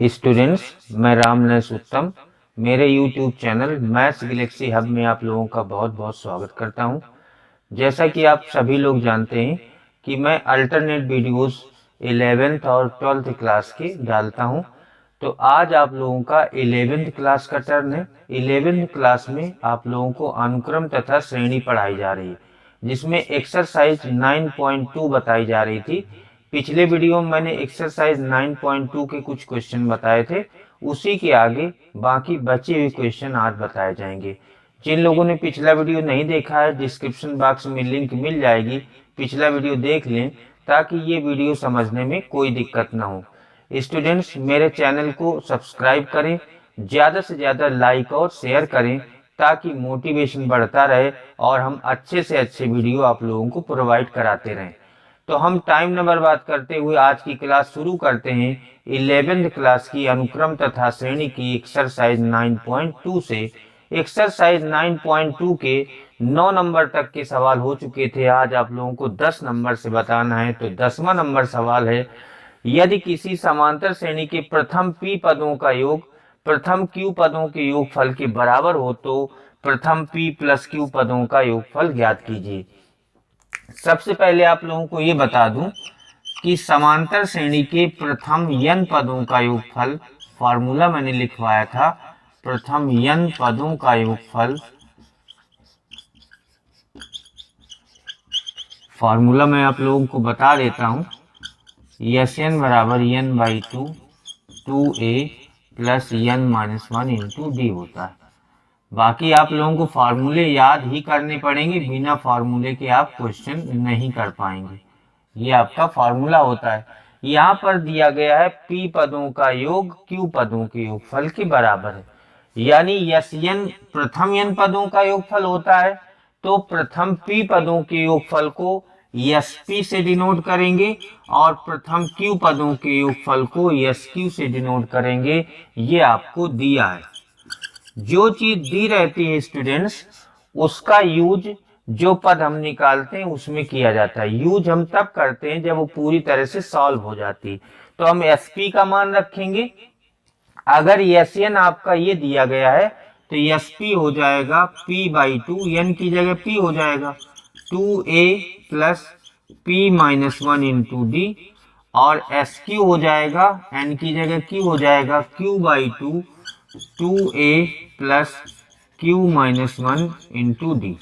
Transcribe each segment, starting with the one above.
Students, मैं रामनरेश उत्तम मेरे YouTube channel maths Galaxy hub में आप लोगों का बहुत बहुत स्वागत करता हूं। जैसा कि आप सभी लोग जानते हैं कि मैं अल्टरनेट वीडियोस 11th और 12th क्लास के डालता हूं। तो आज आप लोगों का 11th क्लास का टर्न है। 11th क्लास में आप लोगों को अनुक्रम तथा श्रेणी पढ़ाई जा रही है, जिसमें एक्सरसाइज 9.2 बताई जा रही थी। पिछले वीडियो में मैंने एक्सरसाइज 9.2 के कुछ क्वेश्चन बताए थे, उसी के आगे बाकी बचे हुए क्वेश्चन आज बताए जाएंगे। जिन लोगों ने पिछला वीडियो नहीं देखा है, डिस्क्रिप्शन बॉक्स में लिंक मिल जाएगी, पिछला वीडियो देख लें ताकि ये वीडियो समझने में कोई दिक्कत ना हो। स्टूडेंट्स, मेरे चैनल को सब्सक्राइब करें, ज़्यादा से ज़्यादा लाइक और शेयर करें ताकि मोटिवेशन बढ़ता रहे और हम अच्छे से अच्छे वीडियो आप लोगों को प्रोवाइड कराते रहें। तो हम टाइम न बर्बाद करते हुए आज की क्लास शुरू करते हैं 11th क्लास की अनुक्रम तथा श्रेणी की एक्सरसाइज 9.2 से। एक्सरसाइज 9.2 के 9 नंबर तक के सवाल हो चुके थे। आज आप लोगों को 10 नंबर से बताना है। तो 10वां नंबर सवाल है, यदि किसी समांतर श्रेणी के प्रथम p पदों का योग प्रथम q पदों के योगफल के बराबर हो तो प्रथम p प्लस q पदों का योगफल ज्ञात कीजिए। सबसे पहले आप लोगों को ये बता दूं कि समांतर श्रेणी के प्रथम n पदों का योगफल, फॉर्मूला मैंने लिखवाया था, प्रथम n पदों का योगफल, फॉर्मूला मैं आप लोगों को बता देता हूं। Sn बराबर n/2 2a plus n-1 into D होता है। बाकी आप लोगों को फार्मूले याद ही करने पड़ेंगे, बिना फार्मूले के आप क्वेश्चन नहीं कर पाएंगे। ये आपका फार्मूला होता है। यहाँ पर दिया गया है p पदों का योग q पदों के योगफल के बराबर है, यानी Sn प्रथम n पदों का योगफल होता है, तो प्रथम p पदों के योगफल को Sp से डिनोट करेंगे और प्रथम q पदों के योगफल को Sq से डिनोट करेंगे। ये आपको दिया है। जो चीज दी रहती है स्टूडेंट्स, उसका यूज जो पद हम निकालते हैं उसमें किया जाता है। यूज हम तब करते हैं जब वो पूरी तरह से सॉल्व हो जाती है। तो हम Sp का मान रखेंगे। अगर Sn आपका ये दिया गया है तो Sp हो जाएगा p/2, n की जगह p हो जाएगा 2a plus p-1 into D, और Sq हो जाएगा n की जगह q हो जाएगा q/2 2a plus q-1 into d.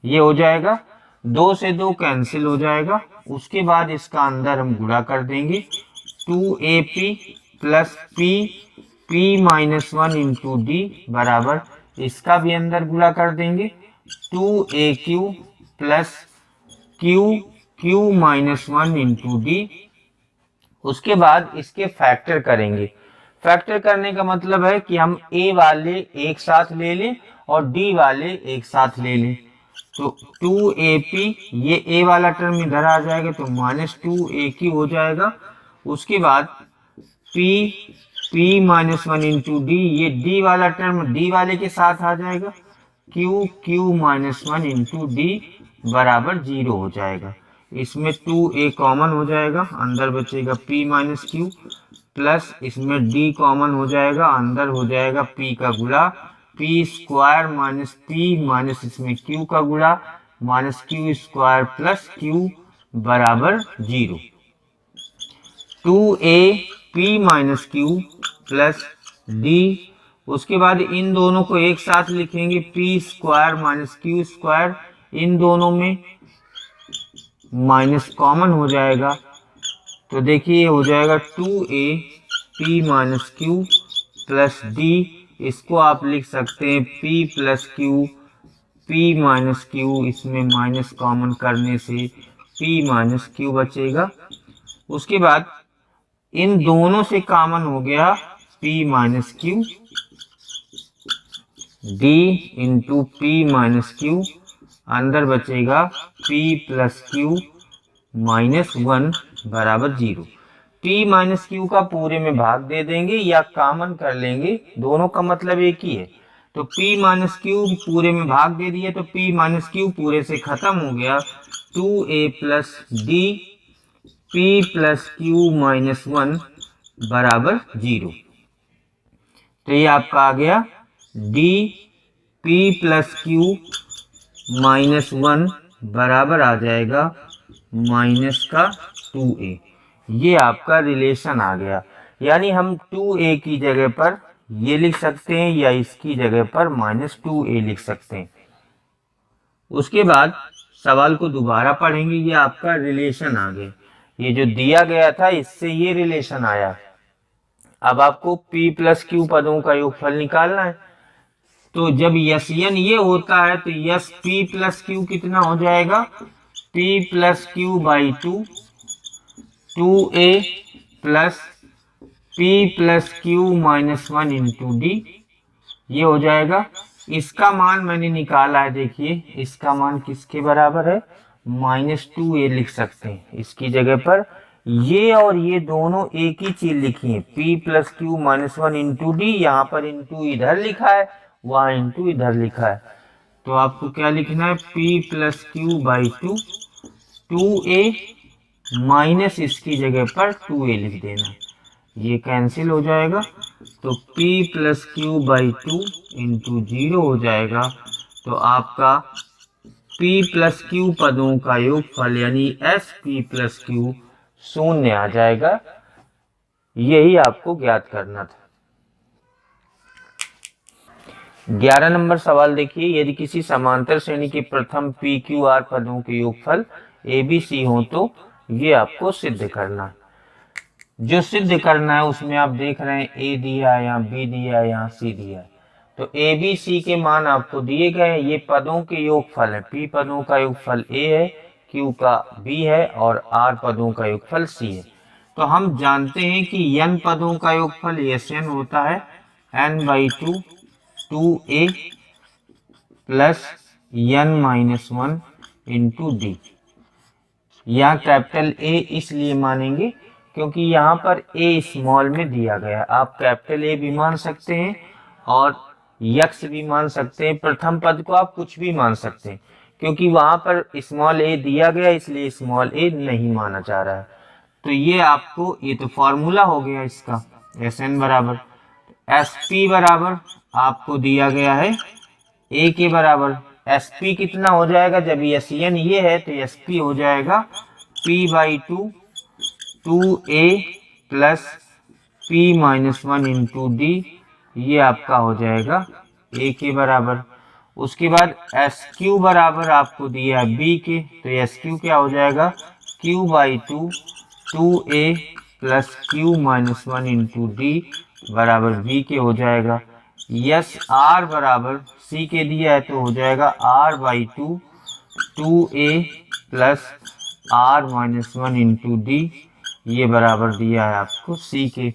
ये हो जाएगा, 2 से 2 कैंसिल हो जाएगा। उसके बाद इसका अंदर हम गुणा कर देंगे, 2ap plus p-1 into d बराबर, इसका भी अंदर गुणा कर देंगे, 2aq plus q-1 into d. उसके बाद इसके फैक्टर करेंगे। फैक्टर करने का मतलब है कि हम a वाले एक साथ ले लें और d वाले एक साथ ले लें। तो 2ap, ये a वाला टर्म इधर आ जाएगा तो -2aq हो जाएगा। उसके बाद p-1 इंटू डी, ये d वाला टर्म d वाले के साथ आ जाएगा, q-1 इंटू डी बराबर 0 हो जाएगा। इसमें 2a कॉमन हो जाएगा, अंदर बचेगा p-q प्लस इसमें d कॉमन हो जाएगा, अंदर हो जाएगा p का गुणा p² माइनस p माइनस इसमें q का गुणा माइनस q² प्लस q बराबर 0। 2a p-q plus d। उसके बाद इन दोनों को एक साथ लिखेंगे, p² माइनस q², इन दोनों में माइनस कॉमन हो जाएगा। तो देखिए हो जाएगा 2a p-q प्लस d। इसको आप लिख सकते हैं p प्लस q, p-q, इसमें माइनस कॉमन करने से p-q बचेगा। उसके बाद इन दोनों से कॉमन हो गया p-q, d इंटू p-q, अंदर बचेगा p प्लस q -1 बराबर 0। p-q का पूरे में भाग दे देंगे या कॉमन कर लेंगे, दोनों का मतलब एक ही है। तो p-q पूरे में भाग दे दिए तो p-q पूरे से खत्म हो गया, 2a plus d p plus q -1 बराबर 0। तो ये आपका आ गया D P plus q minus 1 बराबर आ जाएगा माइनस का 2a। ये आपका रिलेशन आ गया। यानी हम 2a की जगह पर ये लिख सकते हैं या इसकी जगह पर माइनस 2a लिख सकते हैं। उसके बाद सवाल को दोबारा पढ़ेंगे। ये आपका रिलेशन आ गया, ये जो दिया गया था इससे ये रिलेशन आया। अब आपको p प्लस क्यू पदों का योगफल निकालना है। तो जब यन ये होता है तो यस p प्लस क्यू कितना हो जाएगा, p plus Q by 2a plus p plus q minus 1 into d, ये हो जाएगा। इसका मान मैंने निकाला है, देखिए इसका मान किसके बराबर है, माइनस 2a लिख सकते हैं इसकी जगह पर। ये और ये दोनों एक ही चीज लिखी है, p plus q minus 1 into d. यहाँ पर इंटू इधर लिखा है, वहाँ इंटू इधर लिखा है। तो आपको क्या लिखना है, p plus Q by 2a minus इसकी जगह पर 2a लिख देना। ये कैंसिल हो जाएगा तो p plus Q by 2 into 0 हो जाएगा। तो आपका p प्लस क्यू पदों का योगफल यानी एस पी प्लस क्यू 0 आ जाएगा। यही आपको ज्ञात करना था। 11 नंबर सवाल देखिए, यदि किसी समांतर श्रेणी के प्रथम पी क्यू आर पदों के योगफल ए बी सी हो तो ये आपको सिद्ध करना है। जो सिद्ध करना है उसमें आप देख रहे हैं ए दिया है, यहाँ बी दिया है, यहाँ सी दिया है। तो ए बी सी के मान आपको दिए गए हैं। ये पदों के योगफल है, पी पदों का योगफल ए है, क्यू का बी है और आर पदों का योगफल सी है। तो हम जानते हैं कि एन पदों का योगफल एस एन होता है n by 2a plus n minus 1 into d. यहाँ कैपिटल ए इसलिए मानेंगे क्योंकि यहाँ पर ए स्मॉल में दिया गया है। आप कैपिटल ए भी मान सकते हैं और यक्स भी मान सकते हैं। प्रथम पद को आप कुछ भी मान सकते हैं क्योंकि वहां पर स्मॉल ए दिया गया इसलिए स्मॉल ए नहीं माना जा रहा है। तो ये आपको, ये तो फॉर्मूला हो गया इसका, एस एन बराबर एस पी बराबर आपको दिया गया है ए के बराबर। एस पी कितना हो जाएगा, जब एस एन ये है तो एस पी हो जाएगा P by 2a plus p minus 1 into d. ये आपका हो जाएगा a के बराबर। उसके बाद एस क्यू बराबर आपको दिया है b के, तो एस क्यू क्या हो जाएगा, q by 2a plus q minus 1 into d बराबर v के हो जाएगा। यस r बराबर c के दिया है तो हो जाएगा r by 2a plus r minus 1 into d. ये बराबर दिया है आपको सी के।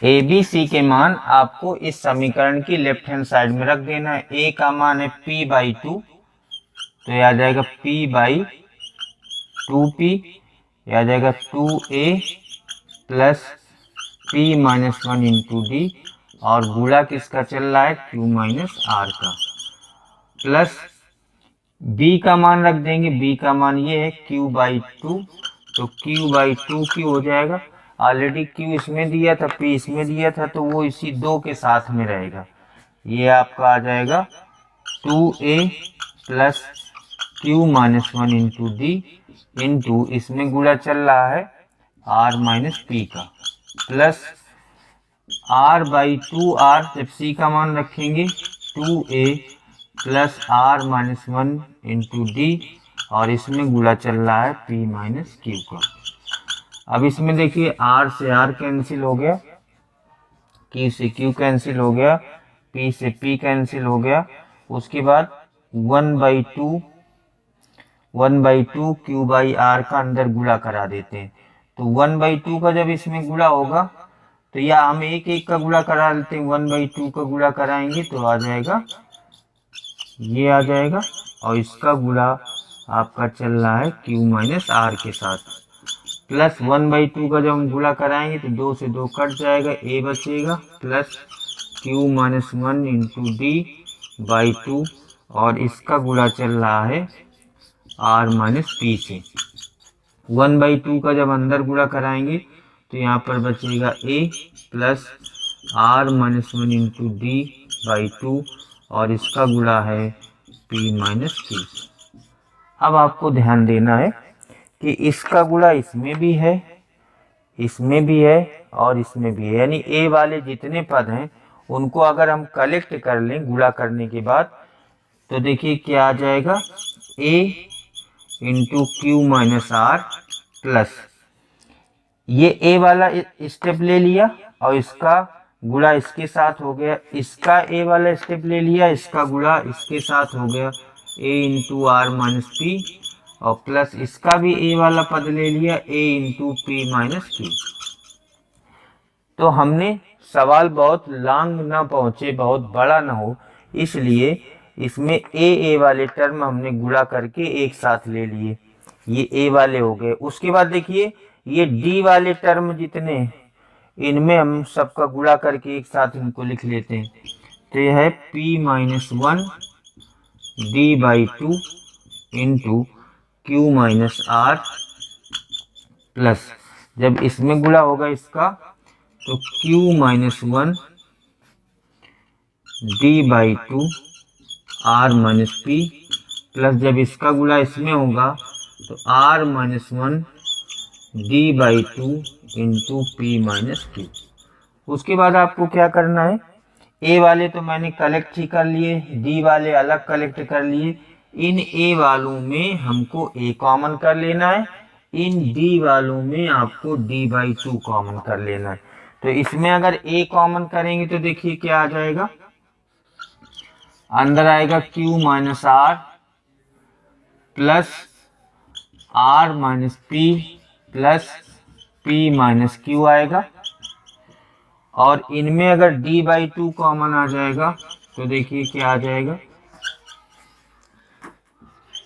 ए बी सी के मान आपको इस समीकरण की लेफ्ट हैंड साइड में रख देना है। ए का मान है p बाई 2, तो यह आ जाएगा p बाई 2p, यह आ जाएगा 2a plus p minus 1 into D और गुणा किसका चल रहा है, q माइनस r का, प्लस b का मान रख देंगे। b का मान ये है q बाई 2, तो q बाई 2q हो जाएगा। ऑलरेडी q इसमें दिया था, p इसमें दिया था, तो वो इसी दो के साथ में रहेगा। ये आपका आ जाएगा 2a plus q minus 1 into D into इसमें गुणा चल रहा है r माइनस p का, प्लस r बाई 2r, जब c का मान रखेंगे 2a plus r minus 1 into D और इसमें गुणा चल रहा है p माइनस क्यू का। अब इसमें देखिए r से r कैंसिल हो गया, q से q कैंसिल हो गया, p से p कैंसिल हो गया। उसके बाद 1/2 q बाई r का अंदर गुणा करा देते हैं। तो 1/2 का जब इसमें गुणा होगा तो या हम एक एक का गुणा करा लेते हैं, 1/2 का गुणा कराएंगे तो आ जाएगा, ये आ जाएगा और इसका गुणा आपका चल रहा है q माइनस r के साथ, प्लस 1/2 का जब हम गुणा कराएंगे तो 2 से 2 कट जाएगा, a बचेगा, plus q minus 1 into d by 2 और इसका गुणा चल रहा है r माइनस p से। 1/2 का जब अंदर गुणा कराएंगे तो यहाँ पर बचेगा a plus r minus one into d by two और इसका गुणा है पी माइनस क्यू। अब आपको ध्यान देना है कि इसका गुणा इसमें भी है, इसमें भी है और इसमें भी है, यानी ए वाले जितने पद हैं उनको अगर हम कलेक्ट कर लें गुणा करने के बाद तो देखिए क्या आ जाएगा, a into q minus r plus ये ए वाला स्टेप ले लिया और इसका गुणा इसके साथ हो गया, इसका ए वाला स्टेप ले लिया, इसका गुणा इसके साथ हो गया a into are minus P और प्लस इसका भी ए वाला पद ले लिया ए इंटू पी माइनस क्यू। तो हमने सवाल बहुत लॉन्ग ना पहुंचे, बहुत बड़ा ना हो, इसलिए इसमें ए वाले टर्म हमने गुणा करके एक साथ ले लिए, ये ए वाले हो गए। उसके बाद देखिए ये डी वाले टर्म जितने इनमें हम सबका गुणा करके एक साथ इनको लिख लेते हैं। तो यह है p minus one d by two into q minus r plus जब इसमें गुणा होगा इसका तो q minus one d by two r minus p plus जब इसका गुणा इसमें होगा तो r minus one d by two into p minus q. उसके बाद आपको क्या करना है, ए वाले तो मैंने कलेक्ट ही कर लिए, डी वाले अलग कलेक्ट कर लिए, इन ए वालों में हमको ए कॉमन कर लेना है, इन डी वालों में आपको डी बाई टू कॉमन कर लेना है। तो इसमें अगर ए कॉमन करेंगे तो देखिए क्या आ जाएगा, अंदर आएगा q minus r plus r minus p plus p minus q आएगा और इनमें अगर d बाई टू कॉमन आ जाएगा तो देखिए क्या आ जाएगा,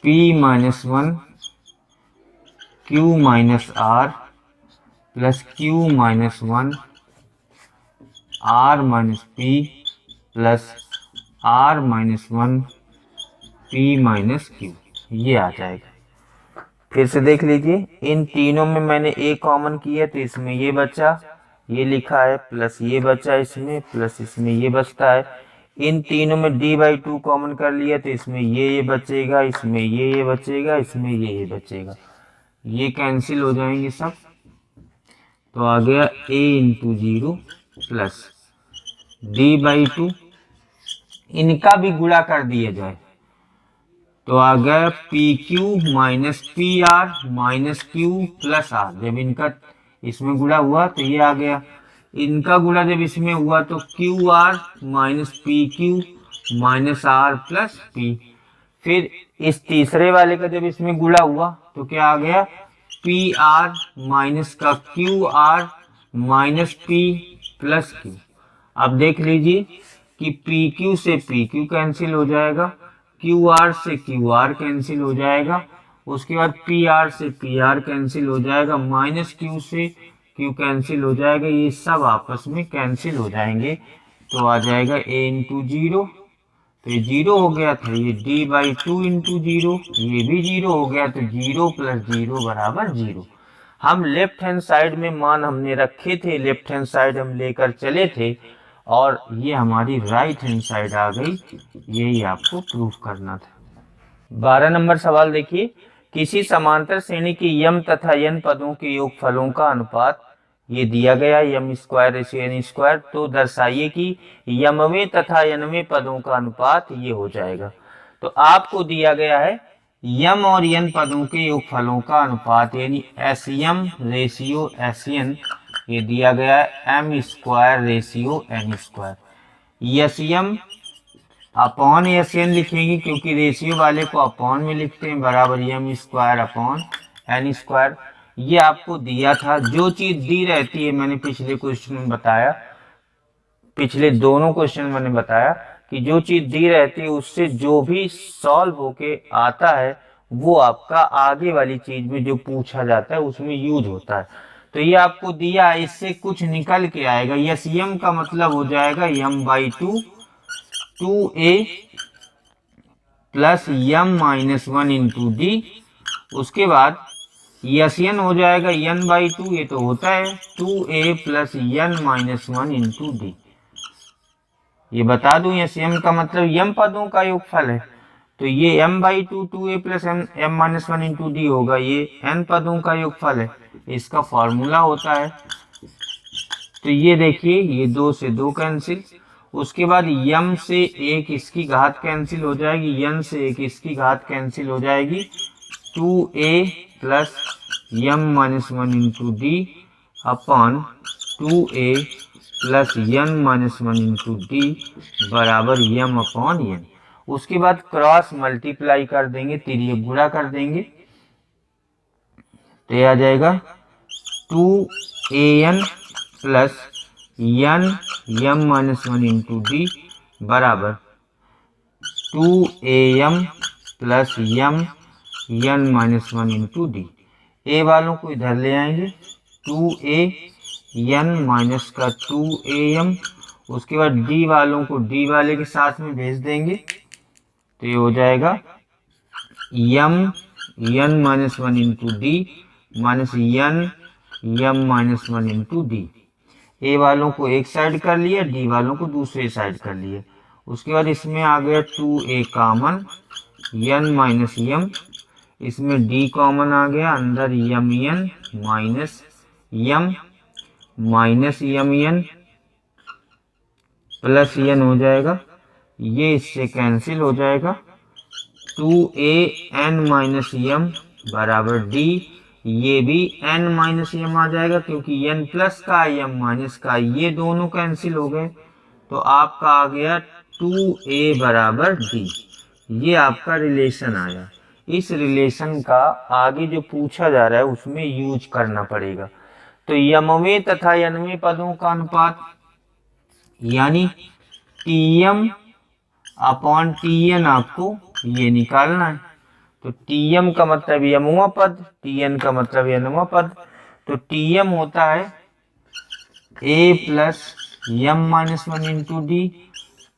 p minus one q minus r plus q minus one r minus p plus r minus one p minus q, ये आ जाएगा। फिर से देख लीजिए इन तीनों में मैंने ए कॉमन किया तो इसमें ये बचा, ये लिखा है, प्लस ये बचा इसमें, प्लस इसमें ये बचता है। इन तीनों में डी बाई टू कॉमन कर लिया तो इसमें ये बचेगा, इसमें ये बचेगा, इसमें ये बचेगा, ये कैंसिल हो जाएंगे सब। तो आ गया a into zero plus d by two, इनका भी गुणा कर दिया जाए तो आ गया p q minus p r minus q plus r. जब इनका इसमें गुणा हुआ तो ये आ गया, इनका गुणा जब इसमें हुआ तो q r minus p q minus r plus p. फिर इस तीसरे वाले का जब इसमें गुणा हुआ तो क्या आ गया, पी आर माइनस का Q r minus p plus Q. अब देख लीजिए कि पी क्यू से पी क्यू कैंसिल हो जाएगा, क्यू आर से क्यू आर कैंसिल हो जाएगा, उसके बाद पी आर से पी आर कैंसिल हो जाएगा, माइनस क्यू से क्यू कैंसिल हो जाएगा, ये सब आपस में कैंसिल हो जाएंगे। तो आ जाएगा ए इंटू जीरो, तो ये जीरो हो गया था, ये D by two into zero, ये भी जीरो हो गया, तो जीरो प्लस जीरो बराबर जीरो। हम लेफ्ट हैंड साइड में मान हमने रखे थे, लेफ्ट हैंड साइड हम लेकर चले थे और ये हमारी राइट हैंड साइड आ गई, यही आपको प्रूफ करना था। 12 नंबर सवाल देखिए, किसी समांतर श्रेणी की यम तथा यन पदों के योगफलों का अनुपात ये दिया गया m square ratio n square, तो दर्शाइए कि यमवें तथा यनवें पदों का अनुपात ये हो जाएगा। तो आपको दिया गया है यम और यन पदों के योगफलों का अनुपात यानी s m ratio s n, ये दिया गया है m square ratio n square. S m upon s n लिखेंगे क्योंकि रेशियो वाले को अपॉन में लिखते हैं, बराबर m square upon n square. ये आपको दिया था, जो चीज दी रहती है मैंने पिछले क्वेश्चन में बताया, पिछले दोनों क्वेश्चन मैंने बताया कि जो चीज दी रहती है उससे जो भी सॉल्व होके आता है वो आपका आगे वाली चीज में जो पूछा जाता है उसमें यूज होता है। तो ये आपको दिया, इससे कुछ निकल के आएगा, यस यम का मतलब हो जाएगा m by two, two a plus m minus one into d. उसके बाद यस यन हो जाएगा यन बाई टू, ये तो होता है, two a plus n minus one into d. ये बता दूं, एस एम का मतलब m पदों का योगफल है, तो ये m/2 2a plus m-1 into D होगा, ये n पदों का योगफल है, इसका फॉर्मूला होता है। तो ये देखिए, ये 2 से 2 कैंसिल, उसके बाद m से 1 इसकी घात कैंसिल हो जाएगी, n से 1 इसकी घात कैंसिल हो जाएगी, 2a plus m-1 into D upon 2a plus n-1 into d बराबर m अपॉन n। उसके बाद क्रॉस मल्टीप्लाई कर देंगे, तिर्यक गुणा कर देंगे, तो ये आ जाएगा 2an plus n m-1 into d बराबर 2am plus m n-1 into d. A वालों को इधर ले आएंगे, 2a n माइनस का 2am, उसके बाद डी वालों को डी वाले के साथ में भेज देंगे, तो ये हो जाएगा m n-1 into d minus n m-1 into d. A वालों को एक साइड कर लिया, डी वालों को दूसरे साइड कर लिया। उसके बाद इसमें आ गया 2a common, n minus m, इसमें d कॉमन आ गया, अंदर mn minus m minus mn plus n हो जाएगा, ये इससे कैंसिल हो जाएगा, 2an माइनस m बराबर d, ये भी n माइनस m आ जाएगा क्योंकि n प्लस का m माइनस का, ये दोनों कैंसिल हो गए, तो आपका आ गया 2a बराबर d। ये आपका रिलेशन आया। इस रिलेशन का आगे जो पूछा जा रहा है उसमें यूज करना पड़ेगा। तो यमवें तथा nवें पदों का अनुपात यानी tm अपॉन tn आपको ये निकालना है। तो tm का मतलब यमवा पद, tn का मतलब nवा पद। तो tm होता है a plus m-1 into D,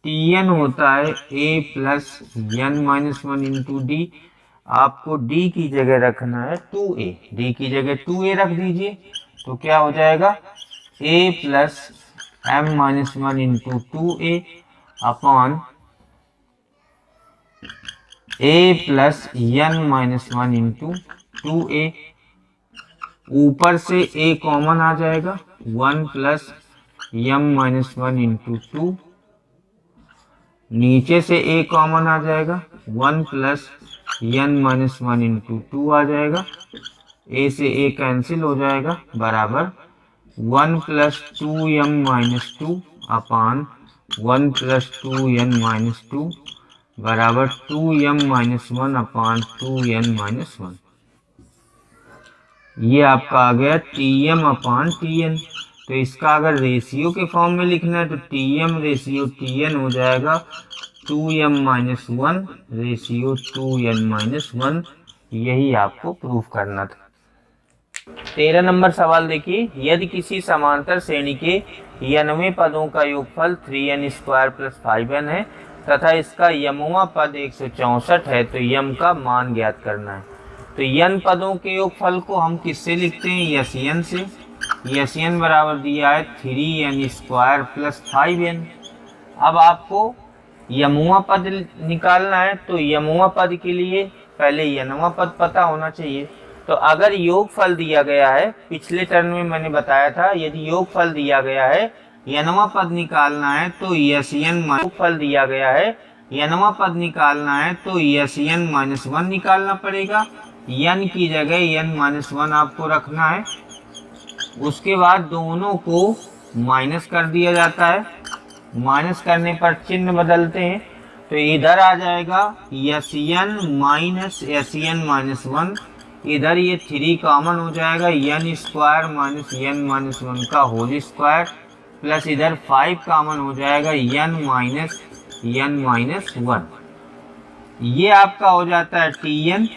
tn होता है a plus n-1 into D. आपको d की जगह रखना है 2a, d की जगह 2a रख दीजिए, तो क्या हो जाएगा a plus m-1 into 2a upon a plus n-1 into 2a। ऊपर से a कॉमन आ जाएगा, 1 प्लस m-1 इंटू 2, नीचे से a कॉमन आ जाएगा, 1 प्लस n-1 इंटू 2 आ जाएगा, a से a कैंसिल हो जाएगा, बराबर 1 प्लस 2m माइनस 2 अपान 1 प्लस 2n माइनस 2 बराबर 2m माइनस 1 अपान 2n माइनस 1। ये आपका आ गया tm अपान tn। तो इसका अगर रेशियो के फॉर्म में लिखना है तो tm रेशियो tn हो जाएगा 2m minus 1 ratio 2n minus 1। यही आपको प्रूफ करना था। 13 नंबर सवाल देखिए, यदि किसी समांतर श्रेणी के nवें पदों का योगफल 3n स्क्वायर प्लस 5n है तथा इसका यमवा पद 164 है तो यम का मान ज्ञात करना है। तो n पदों के योगफल को हम किससे लिखते हैं? Sn से। Sn बराबर दिया है 3n स्क्वायर प्लस 5n। अब आपको यमवा पद निकालना है, तो यमवा पद के लिए पहले यनवा पद पता होना चाहिए। तो अगर योगफल दिया गया है, पिछले टर्म में मैंने बताया था, यदि योगफल दिया गया है यनवा पद निकालना है तो Sn योगफल दिया गया है यनवा पद निकालना है तो Sn माइनस 1 निकालना पड़ेगा। n की जगह n माइनस 1 आपको रखना है। उसके बाद दोनों को माइनस कर दिया जाता है। माइनस करने पर चिन्ह बदलते हैं, तो इधर आ जाएगा Sn माइनस Sn माइनस 1, इधर ये 3 कॉमन हो जाएगा, n square minus n minus 1 का होल स्क्वायर प्लस इधर 5 कॉमन हो जाएगा n माइनस 1। ये आपका हो जाता है tn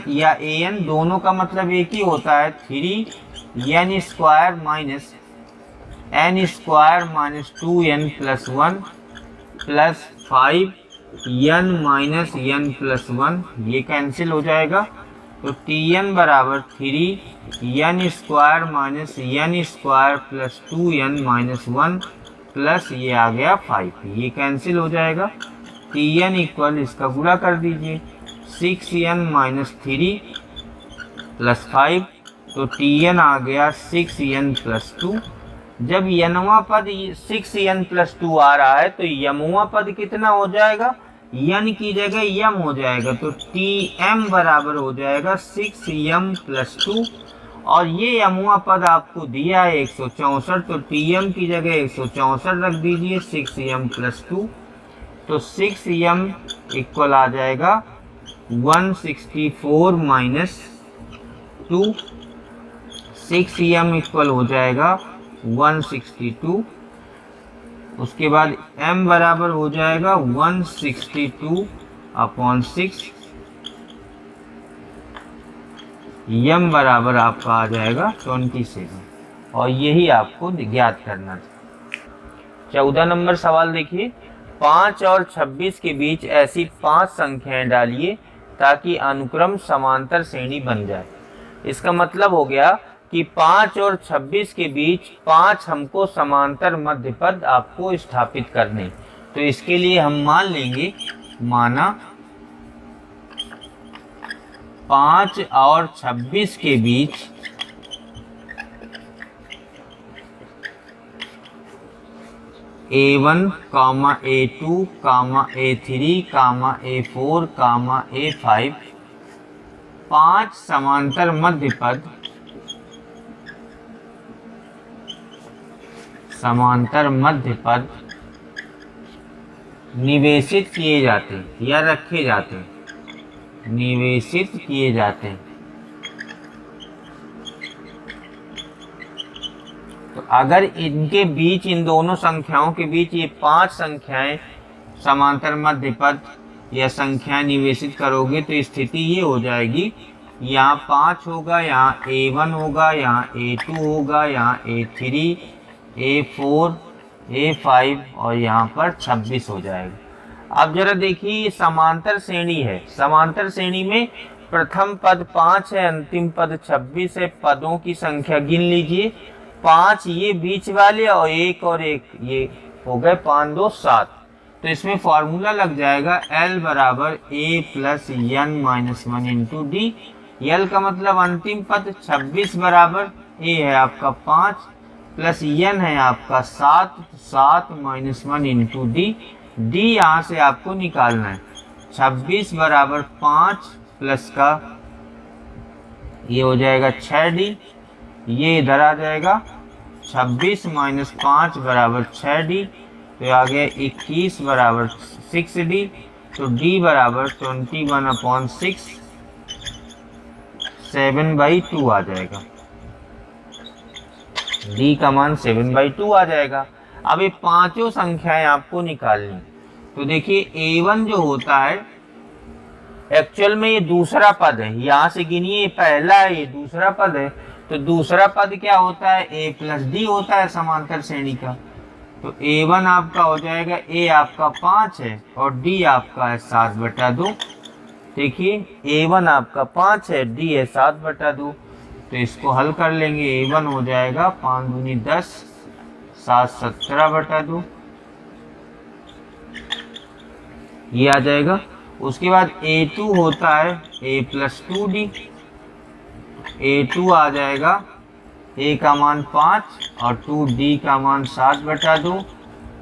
या an दोनों का मतलब एक ही होता है, 3n square minus n square minus 2n plus 1 plus 5n minus n plus 1, ये कैंसिल हो जाएगा। तो tn बराबर 3n square minus n square plus 2n minus 1 plus ये आ गया 5, ये कैंसिल हो जाएगा। Tn इक्वल इसका गुणा कर दीजिए 6n माइनस 3 प्लस 5, तो Tn आ गया 6n प्लस 2। जब यनवा पद 6n प्लस 2 आ रहा है तो यमुआ पद कितना हो जाएगा, यन की जगह यम हो जाएगा, तो Tm बराबर हो जाएगा 6m प्लस 2। और ये यमुआ पद आपको दिया है 164, तो Tm की जगह 164 रख दीजिए 6m प्लस 2, तो 6m इक्वल आ जाएगा 164 माइनस 2, 6m इक्वल हो जाएगा 162। उसके बाद m बराबर हो जाएगा 162 अपॉन 6, m बराबर आपका आ जाएगा 27, और यही आपको ज्ञात करना था। 14 नंबर सवाल देखिए, 5 और 26 के बीच ऐसी 5 संख्याएं डालिए ताकि अनुक्रम समांतर श्रेणी बन जाए। इसका मतलब हो गया कि 5 और 26 के बीच 5 हमको समांतर मध्य पद आपको स्थापित करने। तो इसके लिए हम मान लेंगे, माना 5 और 26 के बीच A1, A2, A3, A4, A5 5 समांतर मध्य पद निवेशित किए जाते हैं या रखे जाते हैं, निवेशित किए जाते हैं। तो अगर इनके बीच, इन दोनों संख्याओं के बीच ये 5 संख्याएं समांतर मध्य पद या संख्याएं निवेशित करोगे तो स्थिति ये हो जाएगी, यहाँ 5 होगा, यहाँ A1 होगा, यहाँ A2 होगा, यहाँ A3, A4, A5 और यहाँ पर 26 हो जाएगा। अब जरा देखिए, समांतर श्रेणी है, समांतर श्रेणी में प्रथम पद 5 है, अंतिम पद 26 है। पदों की संख्या गिन लीजिए, 5 ये बीच वाले और एक ये हो गए 5 2 7। तो इसमें फॉर्मूला लग जाएगा L बराबर A plus n minus 1 into D. L का मतलब अंतिम पद 26 बराबर A है आपका 5 प्लस n है आपका 7, 7 माइनस 1 इंटू डी। डी यहाँ से आपको निकालना है, 26 बराबर 5 प्लस का ये हो जाएगा 6d, ये इधर आ जाएगा 26 माइनस 5 बराबर 6d, तो आ गया 21 बराबर 6d, तो d बराबर 21 अपॉन 6 7/2 आ जाएगा, d का मान 7/2 आ जाएगा। अब ये पांचों संख्याएं आपको निकालनी। तो देखिए A1 जो होता है एक्चुअल में ये दूसरा पद है, यहाँ से गिनिए, ये पहला है, ये दूसरा पद है। तो दूसरा पद क्या होता है, A प्लस डी होता है समांतर श्रेणी का। तो A1 आपका हो जाएगा, A आपका 5 है और D आपका है 7/2। देखिए A1 आपका 5 है, D है 7/2। तो इसको हल कर लेंगे, A1 हो जाएगा 5 दूनी 10, 7 17/2, ये आ जाएगा। उसके बाद A2 होता है A प्लस 2D, A2 आ जाएगा, A का मान 5 और 2D का मान 7/2,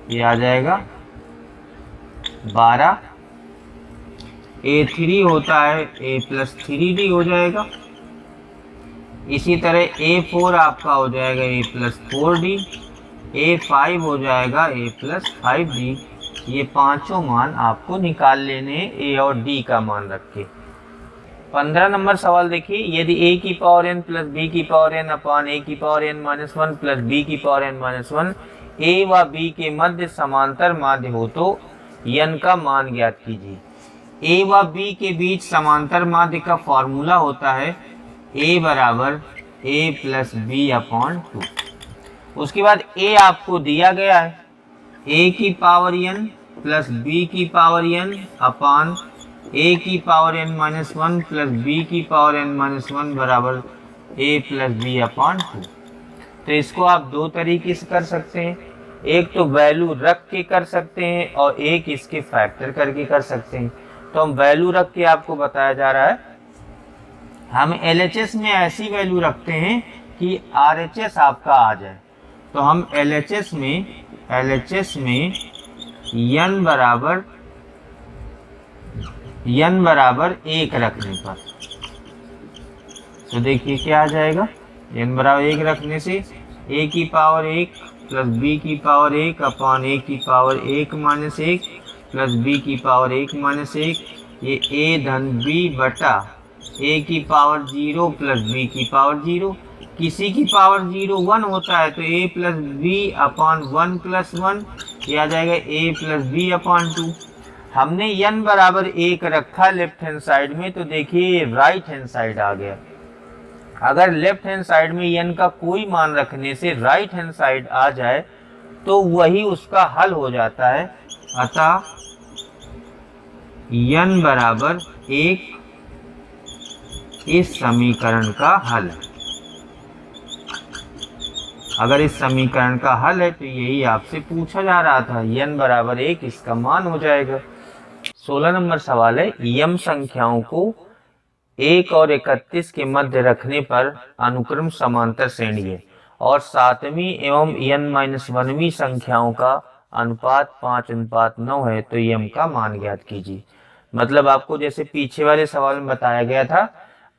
ये आ जाएगा 12। A3 होता है A प्लस 3D हो जाएगा। इसी तरह A4 आपका हो जाएगा A प्लस 4D, A5 हो जाएगा A प्लस 5D। ये पांचों मान आपको निकाल लेने हैं, A और D का मान रख के। 15 नंबर सवाल देखिए, यदि a की पावर n प्लस b की पावर n अपॉन a की power n minus 1 plus b की पावर n माइनस 1 a व b के मध्य समांतर माध्य हो तो n का मान ज्ञात कीजिए। a व b के बीच समांतर माध्य का फॉर्मूला होता है a बराबर a प्लस बी अपॉन 2। उसके बाद a आपको दिया गया है, a की पावर n प्लस b की पावर n अपॉन a की power n minus 1 plus b की पावर n माइनस 1 बराबर a प्लस बी अपॉन 2। तो इसको आप दो तरीके से कर सकते हैं। एक तो वैल्यू रख के कर सकते हैं और एक इसके फैक्टर करके कर सकते हैं। तो हम वैल्यू रख के आपको बताया जा रहा है, हम LHS में ऐसी वैल्यू रखते हैं कि RHS आपका आ जाए। तो हम LHS में n बराबर 1 रखने पर, तो देखिए क्या आ जाएगा, n बराबर 1 रखने से a की पावर 1 प्लस b की पावर 1 अपॉन a की पावर 1 माइनस 1 प्लस b की पावर 1 माइनस 1, ये a धन b बटा a की पावर 0 प्लस b की पावर 0। किसी की पावर 0 1 होता है तो a plus b upon 1 plus 1, ये आ जाएगा a प्लस b अपॉन 2। हमने n बराबर 1 रखा लेफ्ट हैंड साइड में, तो देखिए राइट हैंड साइड आ गया। अगर लेफ्ट हैंड साइड में n का कोई मान रखने से राइट हैंड साइड आ जाए तो वही उसका हल हो जाता है। अतः n बराबर 1 इस समीकरण का हल है। अगर इस समीकरण का हल है तो यही आपसे पूछा जा रहा था, n बराबर 1 इसका मान हो जाएगा। 16 नंबर सवाल है, यम संख्याओं को 1 और 31 के मध्य रखने पर अनुक्रम समांतर श्रेणी है और 7वीं एवं n-1वीं संख्याओं का अनुपात 5:9 है, तो यम का मान ज्ञात कीजिए। मतलब आपको जैसे पीछे वाले सवाल में बताया गया था,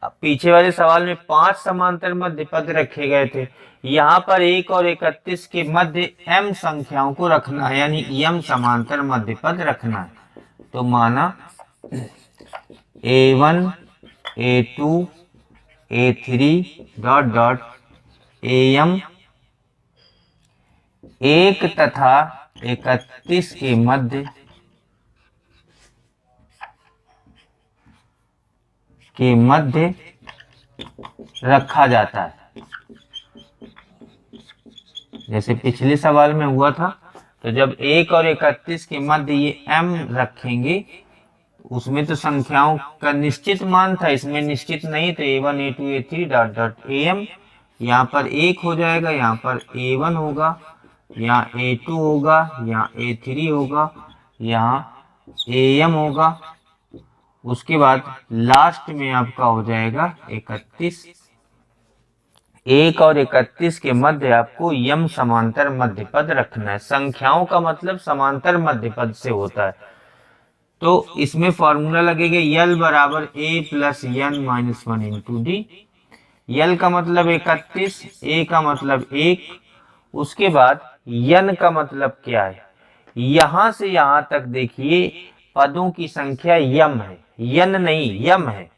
पीछे वाले सवाल में 5 समांतर मध्य पद रखे गए थे, यहाँ पर 1 और 31 के मध्य m संख्याओं को रखना है, यानी m समांतर मध्य पद रखना है। तो माना a1 a2 a3 dot dot am 1 तथा 31 के मध्य रखा जाता है। जैसे पिछले सवाल में हुआ था, तो जब 1 और 31 के मध्य ये m रखेंगे, उसमें तो संख्याओं का निश्चित मान था, इसमें निश्चित नहीं, तो a1 a2 a3 dot dot am, यहाँ पर 1 हो जाएगा, यहाँ पर a1 होगा, यहाँ a2 होगा, यहाँ a3 होगा, यहाँ am होगा। उसके बाद लास्ट में आपका हो जाएगा 31। 1 और 31 के मध्य आपको यम समांतर मध्य पद रखना है। संख्याओं का मतलब समांतर मध्य पद से होता है, तो इसमें फॉर्मूला लगेगा यल बराबर a plus n-1 into d. L का मतलब 31, a का मतलब 1, उसके बाद n का मतलब क्या है, यहां से यहां तक देखिए पदों की संख्या यम है, n नहीं यम है।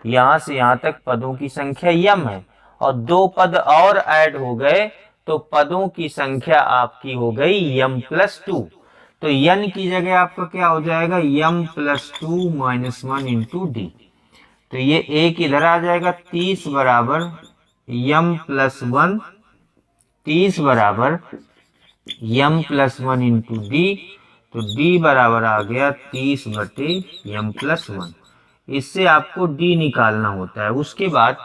यहां से यहां तक पदों की संख्या यम है और 2 पद और ऐड हो गए तो पदों की संख्या आपकी हो गई m प्लस 2। तो n की जगह आपका क्या हो जाएगा, m plus 2 minus 1 into d. तो ये एक इधर आ जाएगा, 30 बराबर m प्लस 1, 30 बराबर m प्लस 1 इंटू डी। तो d बराबर आ गया 30 बटे m प्लस 1। इससे आपको d निकालना होता है। उसके बाद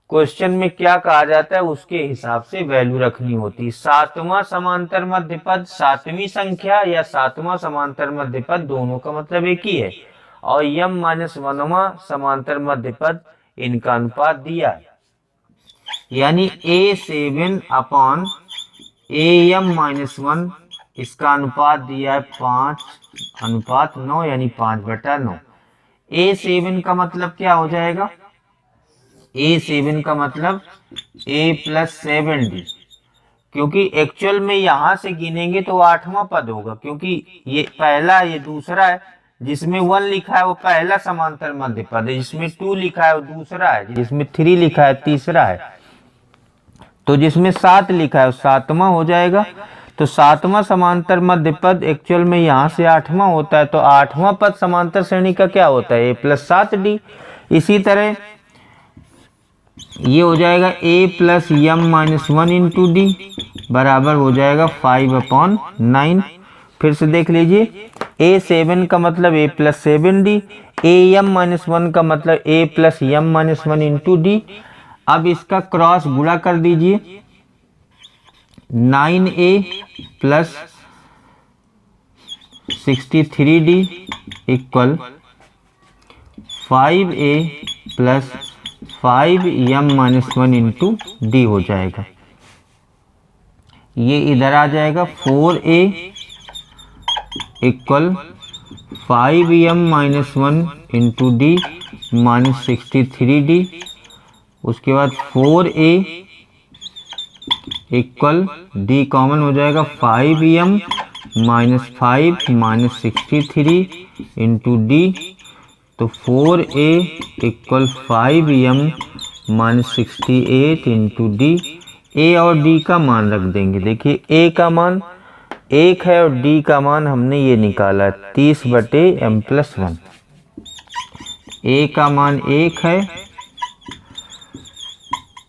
क्वेश्चन में क्या कहा जाता है उसके हिसाब से वैल्यू रखनी होती है। 7वां समांतर मध्य पद 7वीं संख्या या 7वां समांतर मध्य पद, दोनों का मतलब एक ही है, और m-1वां समांतर मध्य पद, इनका अनुपात दिया है, यानी a7 अपॉन am-1, इसका अनुपात दिया है 5:9 यानी 5/9। a7 का मतलब क्या हो जाएगा, a7 का मतलब a प्लस 7d, क्योंकि एक्चुअल में यहां से गिनेंगे तो 8वां पद होगा, क्योंकि ये पहला ये दूसरा है, जिसमें 1 लिखा है वो पहला समांतर मध्य पद है, जिसमें 2 लिखा है वो दूसरा है, जिसमें 3 लिखा है तीसरा है, तो जिसमें 7 लिखा है वो 7वां हो जाएगा। तो 7वां समांतर मध्य पद एक्चुअल में यहाँ से 8वां होता है, तो 8वां पद समांतर श्रेणी का क्या होता है, a प्लस 7d। इसी तरह ये हो जाएगा a plus m-1 into d बराबर हो जाएगा 5/9। फिर से देख लीजिए, a7 का मतलब a प्लस 7d, am-1 का मतलब a plus m-1 into D. अब इसका क्रॉस गुणा कर दीजिए, 9a plus 63d equal 5a plus 5m-1 into D हो जाएगा। ये इधर आ जाएगा 4a equal 5m-1 into d minus 63d। उसके बाद 4a इक्वल डी कॉमन हो जाएगा 5m minus 5 minus 63 into d. तो 4a equal 5m minus 68 into d. A और डी का मान रख देंगे। देखिए ए का मान 1 है और डी का मान हमने ये निकाला 30/m+1। ए का मान 1 है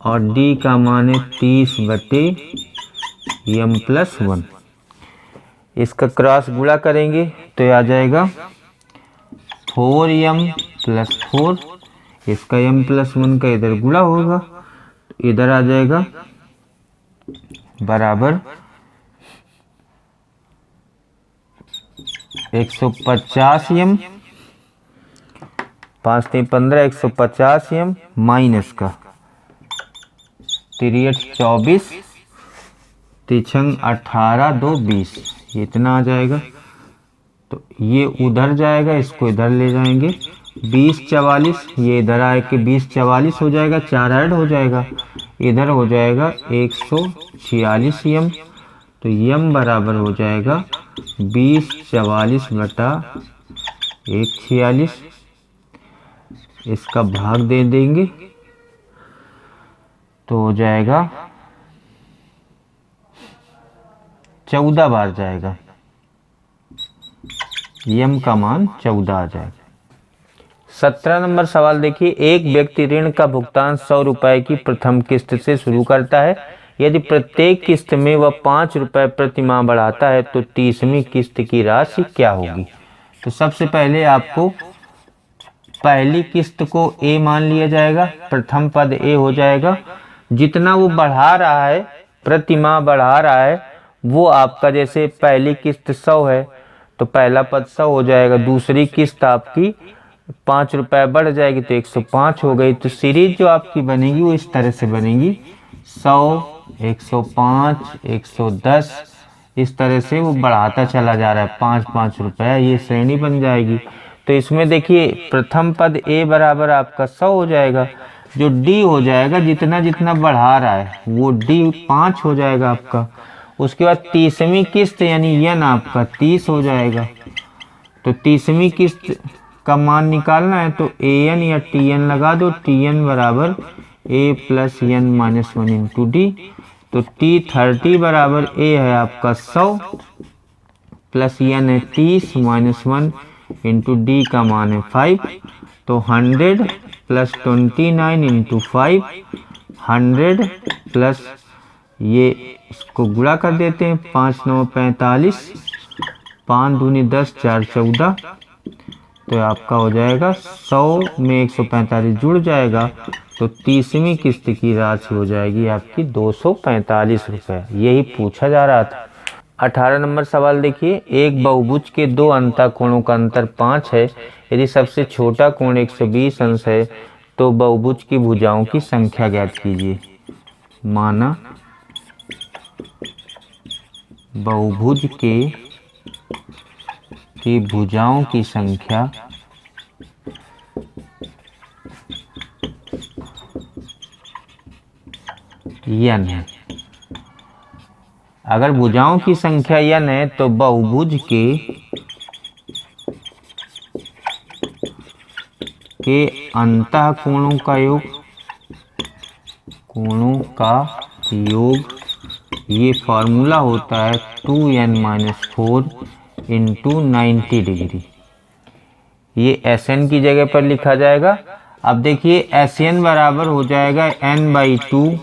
और डी का मान है 30/m+1। इसका क्रॉस गुणा करेंगे तो आ जाएगा 4m + 4। इसका m+1 का इधर गुणा होगा तो इधर आ जाएगा बराबर 150m, 5 3 15 150m माइनस का 3 8 24 3 18 2 20, इतना आ जाएगा। तो ये उधर जाएगा, इसको इधर ले जाएंगे 20 44, ये इधर आए कि 20 44 हो जाएगा, 4 ऐड हो जाएगा, इधर हो जाएगा 146 m। तो m बराबर हो जाएगा 20 44 बटा 146। इसका भाग दे देंगे तो हो जाएगा 14 बार जाएगा, m का मान 14 आ जाएगा। 17 नंबर सवाल देखिए, एक व्यक्ति ऋण का भुगतान 100 रुपए की प्रथम किस्त से शुरू करता है। यदि प्रत्येक किस्त में वह 5 रुपए प्रति माह बढ़ाता है तो 30वीं किस्त की राशि क्या होगी। तो सबसे पहले आपको पहली किस्त को ए मान लिया जाएगा, प्रथम पद ए हो जाएगा। जितना वो बढ़ा रहा है, प्रति माह बढ़ा रहा है, वो आपका जैसे पहली किस्त 100 है तो पहला पद 100 हो जाएगा। दूसरी किस्त आपकी 5 रुपए बढ़ जाएगी तो 105 हो गई। तो सीरीज जो आपकी बनेगी वो इस तरह से बनेगी 100 105 110, इस तरह से वो बढ़ाता चला जा रहा है 5-5 रुपए, ये श्रेणी बन जाएगी। तो इसमें देखिए प्रथम पद ए बराबर आपका 100 हो जाएगा। जो डी हो जाएगा, जितना जितना बढ़ा रहा है वो डी 5 हो जाएगा आपका। उसके बाद 30वीं किस्त यानी एन आपका 30 हो जाएगा। तो 30वीं किस्त का मान निकालना है तो ए एन या टी एन लगा दो। टी एन बराबर a plus n minus 1 into d. तो टी 30 बराबर ए है आपका 100 प्लस एन है 30 माइनस 1 इंटू डी का मान है 5। तो 100 प्लस 29 इंटू 5, 100 प्लस ये इसको गुणा कर देते हैं 5 9 45, 5 दूनी 10 4 14। तो आपका हो जाएगा 100 में 145 जुड़ जाएगा तो 30वीं किस्त की राशि हो जाएगी आपकी 245 रुपए। यही पूछा जा रहा था। 18 नंबर सवाल देखिए, एक बहुभुज के दो अंतःकोणों का अंतर 5 है। यदि सबसे छोटा कोण 120 अंश है तो बहुभुज की भुजाओं की संख्या ज्ञात कीजिए। माना बहुभुज की भुजाओं की संख्या n है। अगर भुजाओं की संख्या n है तो बहुभुज के अंतःकोणों का योग, ये फॉर्मूला होता है 2n-4 इंटू 90 डिग्री। ये Sn की जगह पर लिखा जाएगा। अब देखिए Sn बराबर हो जाएगा n/2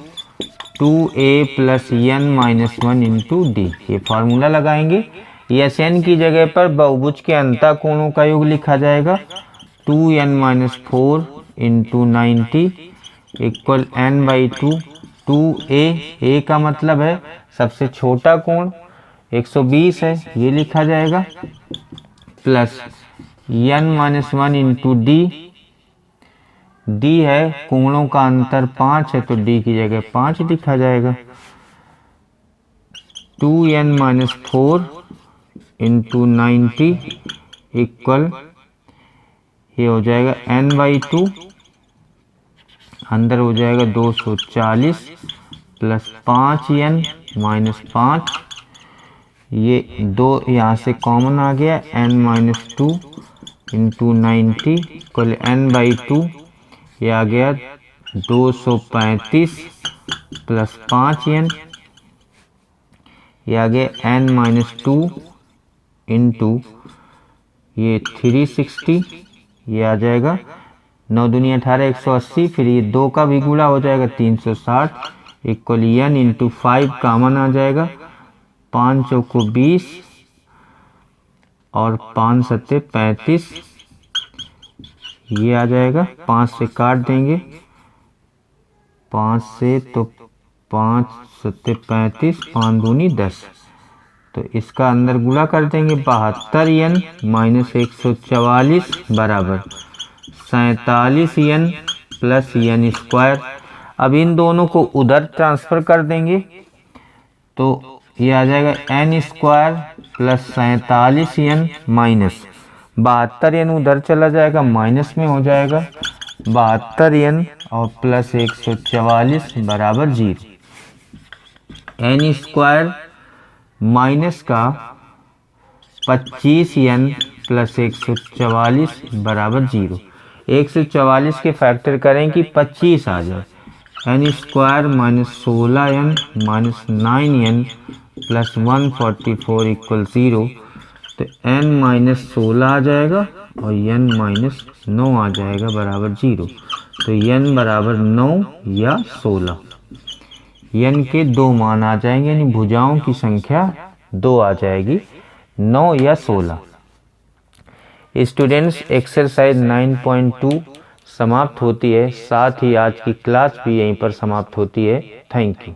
2a plus n-1 into d. ये फॉर्मूला लगाएंगे। Sn की जगह पर बहुभुज के अंतःकोणों का योग लिखा जाएगा 2n-4 into 90 equal n/2 2a, a का मतलब है सबसे छोटा कोण 120 है, ये लिखा जाएगा, plus n-1 into D, D है कोणों का अंतर 5 है तो डी की जगह 5 लिखा जाएगा, 2n-4 इंटू 90 इक्वल, ये हो जाएगा n/2, अंदर हो जाएगा 240 प्लस 5n-5, ये 2 यहाँ से कॉमन आ गया, n-2 इंटू 90 इक्वल n/2, ये आ गया 235 प्लस 5n, ये आ गया n-2 इंटू ये 360, ये आ जाएगा 9 दूनी 18 180, फिर ये 2 का भी गुणा हो जाएगा 360 इक्वल n इंटू 5 कॉमन आ जाएगा, 5 चौको 20 और 5 सत्ते 35, ये आ जाएगा, 5 से काट देंगे, 5 से तो 5 सत्ते 35, 5 दूनी 10, तो इसका अंदर गुणा कर देंगे, 72n माइनस 144 बराबर 47n प्लस n स्क्वायर। अब इन दोनों को उधर ट्रांसफर कर देंगे तो ये आ जाएगा n square plus 47n minus 72n उधर चला जाएगा, माइनस में हो जाएगा 72n और प्लस 144 बराबर 0। n स्क्वायर माइनस का 25n प्लस 144 बराबर 0। 144 के फैक्टर करें कि 25 आ जाए, n square minus 16n minus 9n plus 144 equal 0, तो n माइनस 16 आ जाएगा और n माइनस 9 आ जाएगा बराबर 0, तो n बराबर 9 या 16। n के 2 मान आ जाएंगे, यानी भुजाओं की संख्या 2 आ जाएगी, 9 या 16। स्टूडेंट्स, एक्सरसाइज 9.2 समाप्त होती है, साथ ही आज की क्लास भी यहीं पर समाप्त होती है। Thank you.